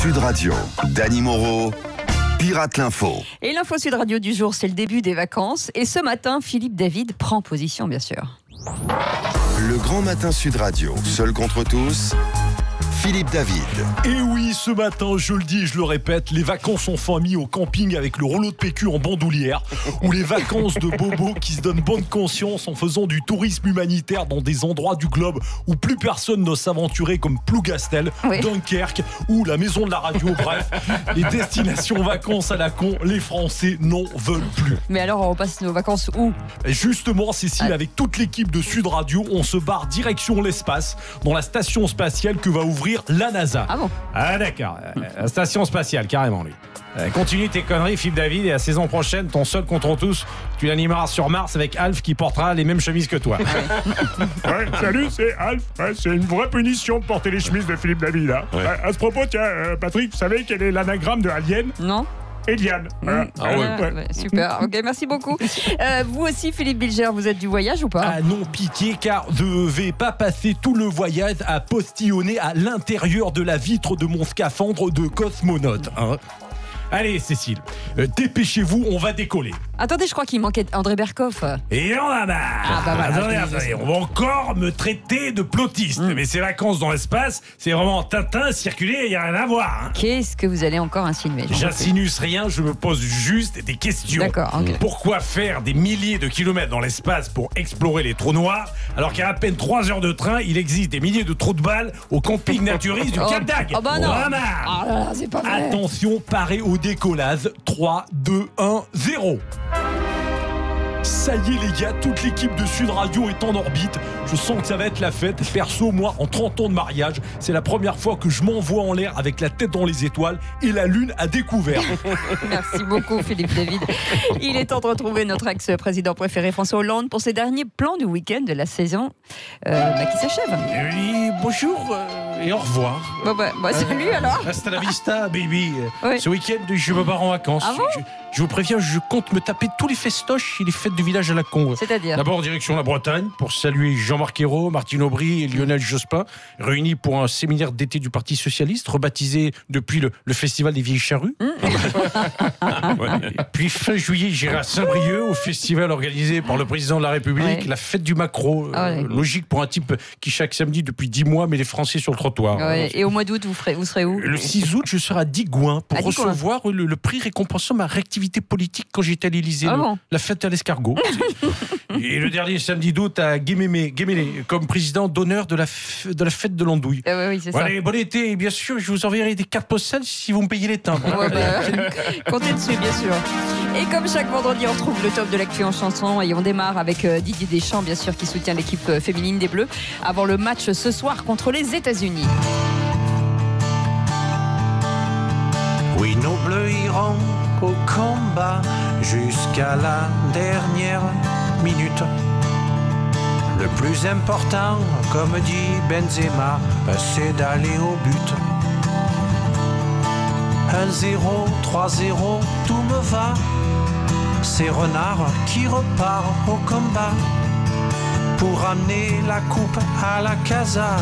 Sud Radio, Dany Moreau, Pirate l'Info. Et l'info Sud Radio du jour, c'est le début des vacances. Et ce matin, Philippe David prend position, bien sûr. Le grand matin Sud Radio, seul contre tous, Philippe David. Et oui, ce matin, je le dis et je le répète, les vacances en famille au camping avec le rouleau de PQ en bandoulière, ou les vacances de bobo qui se donnent bonne conscience en faisant du tourisme humanitaire dans des endroits du globe où plus personne n'ose s'aventurer, comme Plougastel, oui, Dunkerque ou la maison de la radio. Bref, les destinations vacances à la con, les Français n'en veulent plus. Mais alors, on passe nos vacances où ? Et justement, Cécile, avec toute l'équipe de Sud Radio, on se barre direction l'espace, dans la station spatiale que va ouvrir la NASA. Ah bon ? Ah d'accord, la station spatiale, carrément lui. Continue tes conneries, Philippe David, et la saison prochaine, ton seul contre tous, tu l'animeras sur Mars avec Alf qui portera les mêmes chemises que toi. Ouais, salut, c'est Alf. Ouais, c'est une vraie punition de porter les chemises de Philippe David. Hein. Ouais. À ce propos, tiens, Patrick, vous savez quel est l'anagramme de Alien ? Non. Eliane. Voilà. Ouais. Super, ok, merci beaucoup. Vous aussi, Philippe Bilger, vous êtes du voyage ou pas ? Ah non, pitié, car je ne vais pas passer tout le voyage à postillonner à l'intérieur de la vitre de mon scaphandre de cosmonaute. Hein. Allez, Cécile, dépêchez-vous, on va décoller. Attendez, je crois qu'il manquait André Berkoff. Et on a marre. Ah bah voilà, attendez, on va encore me traiter de plotiste. Mais ces vacances dans l'espace, c'est vraiment Tintin, circuler, il n'y a rien à voir. Hein. Qu'est-ce que vous allez encore insinuer ? J'insinue rien, je me pose juste des questions. D'accord, ok. Pourquoi faire des milliers de kilomètres dans l'espace pour explorer les trous noirs, alors qu'à peine 3 heures de train, il existe des milliers de trous de balles au camping naturiste du Cap d'Agde ? Oh bah non. On a marre. Ah là là, c'est pas vrai. Attention, parez au décollage. 3, 2, 1, 0. Ça y est les gars, toute l'équipe de Sud Radio est en orbite. Je sens que ça va être la fête. Perso, moi, en 30 ans de mariage, c'est la première fois que je m'envoie en l'air avec la tête dans les étoiles et la lune à découvert. Merci beaucoup Philippe David. Il est temps de retrouver notre ex-président préféré François Hollande pour ses derniers plans du week-end de la saison qui s'achève. Oui, bonjour et au revoir. Bon salut alors. Hasta la vista, baby. Oui. Ce week-end, je me barre en vacances. Ah bon ? Je vous préviens, je compte me taper tous les festoches et les fêtes du village à la con. C'est-à-dire ? D'abord, direction la Bretagne, pour saluer Jean-Marc Ayrault, Martine Aubry et Lionel Jospin, réunis pour un séminaire d'été du Parti Socialiste, rebaptisé depuis le Festival des Vieilles Charrues. Puis fin juillet, j'irai à Saint-Brieuc, au festival organisé par le président de la République, la fête du Maquereau. Logique pour un type qui, chaque samedi, depuis 10 mois, met les Français sur le trottoir. Et au mois d'août, vous serez où ? Le 6 août, je serai à Digoin pour recevoir le prix récompensant ma réactivité politique quand j'étais à l'Élysée, la fête à l'escargot. Et le dernier samedi d'août à Guéméné, comme président d'honneur de la fête de l'Andouille. Oui, c'est ça. Allez, bon été, et bien sûr, je vous enverrai des cartes postales si vous me payez les timbres. Comptez dessus, bien sûr. Et comme chaque vendredi, on retrouve le top de l'actu en chanson et on démarre avec Didier Deschamps, bien sûr, qui soutient l'équipe féminine des Bleus avant le match ce soir contre les États-Unis. Oui, nos Bleus iront au combat jusqu'à la dernière minute. Le plus important, comme dit Benzema, c'est d'aller au but. 1-0, 3-0, tout me va. C'est Renard qui repart au combat pour amener la coupe à la casa.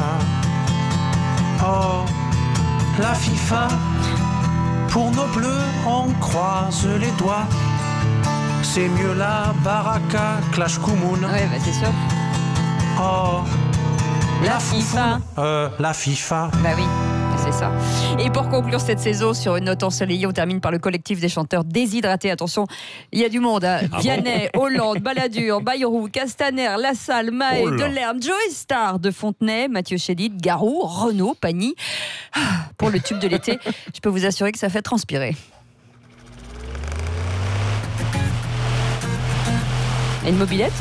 Oh, la FIFA. Pour nos Bleus, on croise les doigts. C'est mieux la Baraka Clash Koumoun. Oui, c'est sûr. Oh, la FIFA. La FIFA. Bah oui, c'est ça. Et pour conclure cette saison sur une note ensoleillée, on termine par le collectif des chanteurs déshydratés. Attention, il y a du monde. Hein. Vianney, Hollande, Balladur, Bayrou, Castaner, Lassalle, Mahé, Delerme, Joey Starr de Fontenay, Mathieu Chédid, Garou, Renaud, Pagny. Pour le tube de l'été, je peux vous assurer que ça fait transpirer. Et une mobilette ?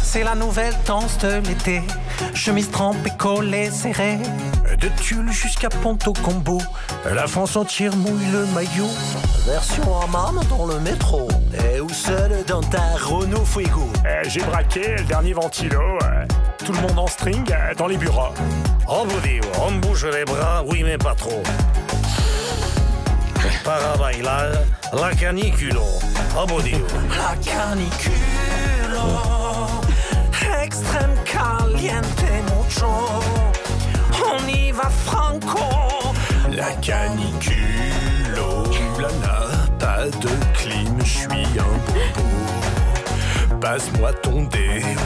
C'est la nouvelle danse de l'été. Chemise trempée, collée, serrée. De Tulle jusqu'à Ponto Combo. La France entière mouille le maillot. Version Hammam dans le métro. Et où seul dans ta Renault Fuego. J'ai braqué le dernier ventilo. Tout le monde en string dans les bureaux. Oh boudio, on bouge les bras, oui mais pas trop. Para bailar, la caniculo. Oh boudio. La caniculo. Extrême caliente mucho. On y va franco. La canicule, oh là là, pas de clim, je suis un bobo. Passe-moi ton déo.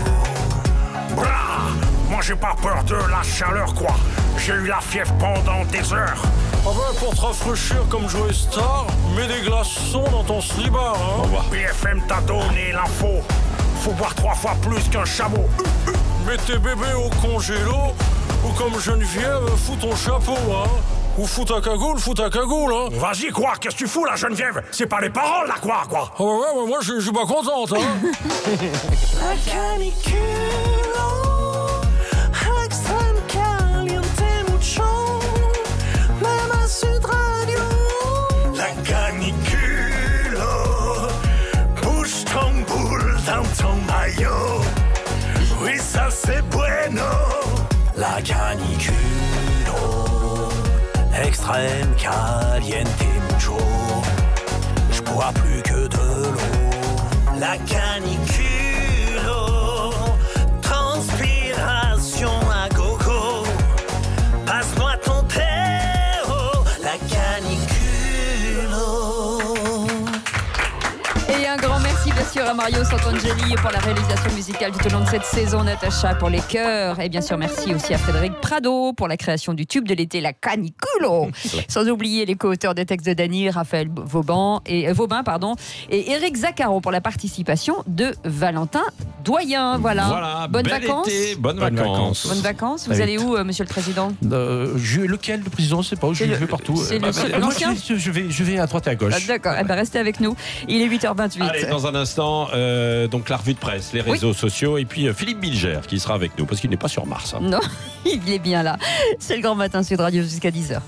Brah, moi j'ai pas peur de la chaleur quoi. J'ai eu la fièvre pendant des heures. Ah ben, pour te rafraîchir comme Joey Star, mets des glaçons dans ton slibard, hein. BFM t'a donné l'info. Faut boire 3 fois plus qu'un chameau. Mets tes bébés au congélo, ou comme Geneviève, fous ton chapeau, hein. Ou fous ta cagoule, hein. Vas-y quoi, qu'est-ce que tu fous là Geneviève? C'est pas les paroles là quoi. Ah ouais, moi je suis pas contente, hein. La canicule, extrême caliente mucho, même à Sud Radio. La canicule, bouge ton boule dans ton maillot. Oui ça c'est bueno. La canicule, extrême caliente mucho, je bois plus que de l'eau. La canicule, transpiration à gogo. Passe-moi ton thé, la canicule. Et un grand merci bien sûr à Mario Santangeli pour la réalisation musicale tout au long de cette saison, Natacha pour les chœurs, et bien sûr merci aussi à Frédéric Prado pour la création du tube de l'été, La Caniculo. Sans oublier les co-auteurs des textes de Dany, Raphaël Vaubin et Éric Zaccaron pour la participation de Valentin Doyen. Voilà. Bonnes vacances. Été, bonnes vacances. Bonnes vacances. Vous allez où, monsieur le président? Lequel, le président, je sais pas, je vais partout. C'est Moi, je vais à droite et à gauche. D'accord, restez avec nous. Il est 8h28. Allez, dans un instant, donc la revue de presse, les réseaux sociaux, et puis Philippe Bilger qui sera avec nous, parce qu'il n'est pas sur Mars. Non, il est bien là. C'est le Grand Matin Sud Radio jusqu'à 10h.